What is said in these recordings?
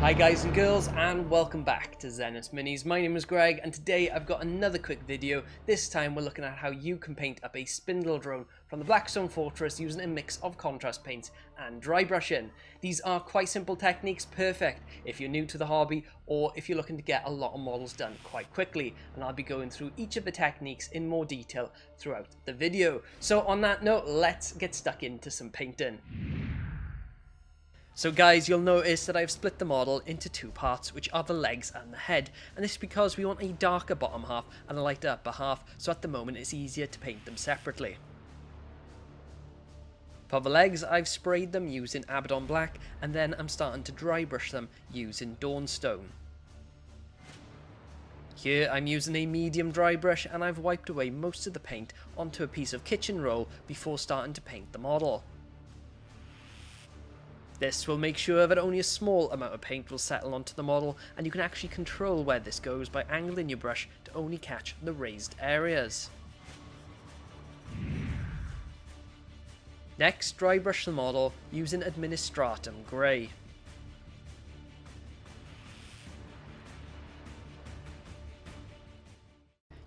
Hi guys and girls, and welcome back to Zenith Minis. My name is Greg, and today I've got another quick video. This time we're looking at how you can paint up a Spindle Drone from the Blackstone Fortress using a mix of contrast paints and dry brushing. These are quite simple techniques, perfect if you're new to the hobby or if you're looking to get a lot of models done quite quickly, and I'll be going through each of the techniques in more detail throughout the video. So on that note, let's get stuck into some painting. So guys, you'll notice that I've split the model into two parts, which are the legs and the head, and this is because we want a darker bottom half and a lighter upper half, so at the moment it's easier to paint them separately. For the legs, I've sprayed them using Abaddon Black, and then I'm starting to dry brush them using Dawnstone. Here I'm using a medium dry brush, and I've wiped away most of the paint onto a piece of kitchen roll before starting to paint the model. This will make sure that only a small amount of paint will settle onto the model, and you can actually control where this goes by angling your brush to only catch the raised areas. Next, dry brush the model using Administratum Grey.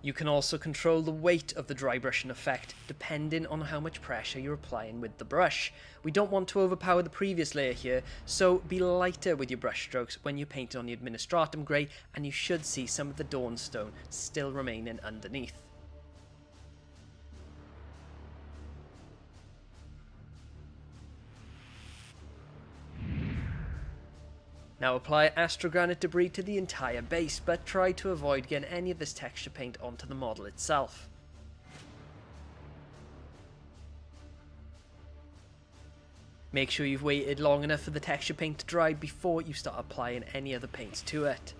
You can also control the weight of the dry brushing effect depending on how much pressure you're applying with the brush. We don't want to overpower the previous layer here, so be lighter with your brush strokes when you paint on the Administratum Grey, and you should see some of the Dawnstone still remaining underneath. Now apply Astrogranite debris to the entire base, but try to avoid getting any of this texture paint onto the model itself. Make sure you've waited long enough for the texture paint to dry before you start applying any other paints to it.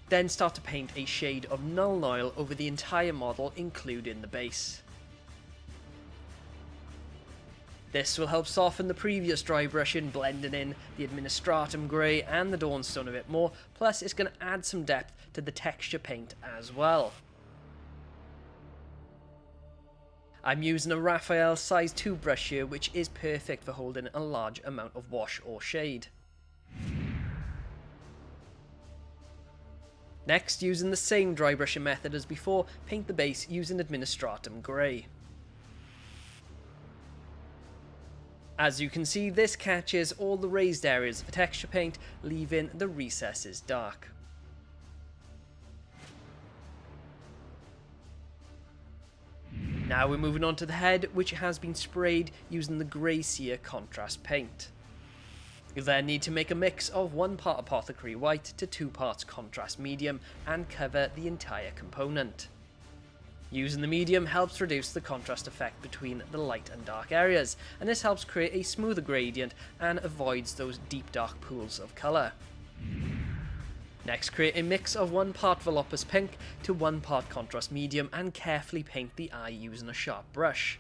Then start to paint a shade of Nuln Oil over the entire model, including the base. This will help soften the previous dry brushing, blending in the Administratum Grey and the Dawnstone a bit more, plus it's going to add some depth to the texture paint as well. I'm using a Raphael size 2 brush here, which is perfect for holding a large amount of wash or shade. Next, using the same dry brushing method as before, paint the base using Administratum Grey. As you can see, this catches all the raised areas of the texture paint, leaving the recesses dark. Now we're moving on to the head, which has been sprayed using the Grey Seer contrast paint. You then need to make a mix of 1 part Apothecary White to 2 parts Contrast Medium and cover the entire component. Using the medium helps reduce the contrast effect between the light and dark areas, and this helps create a smoother gradient and avoids those deep dark pools of colour. Next, create a mix of 1 part Volupus Pink to 1 part Contrast Medium and carefully paint the eye using a sharp brush.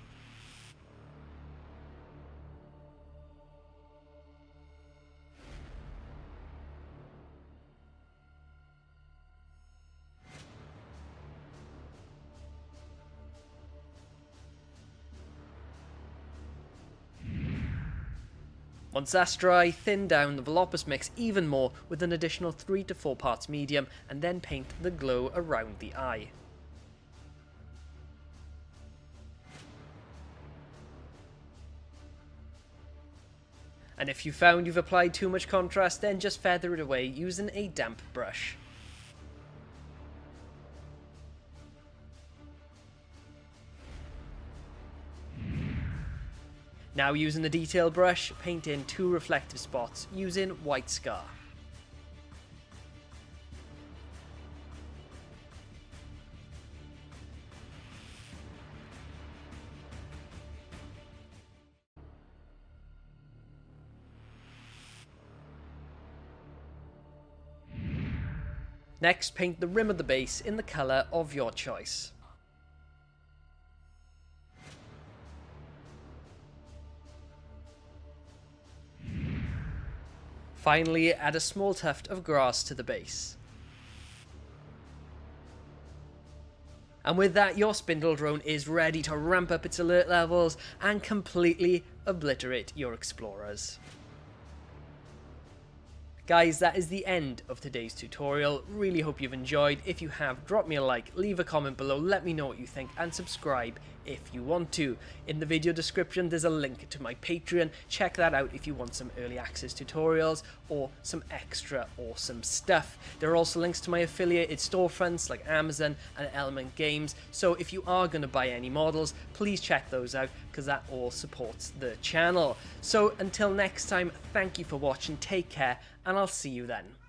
Once that's dry, thin down the Volupus mix even more with an additional 3 to 4 parts medium, and then paint the glow around the eye. And if you found you've applied too much contrast, then just feather it away using a damp brush. Now using the detail brush, paint in 2 reflective spots using White Scar. Next, paint the rim of the base in the colour of your choice. Finally, add a small tuft of grass to the base. And with that, your Spindle Drone is ready to ramp up its alert levels and completely obliterate your explorers. Guys, that is the end of today's tutorial. Really hope you've enjoyed. If you have, drop me a like, leave a comment below, let me know what you think, and subscribe if you want to. In the video description there's a link to my Patreon. Check that out if you want some early access tutorials or some extra awesome stuff. There are also links to my affiliated storefronts like Amazon and Element Games, so if you are going to buy any models, please check those out because that all supports the channel. So until next time, thank you for watching, take care, and I'll see you then.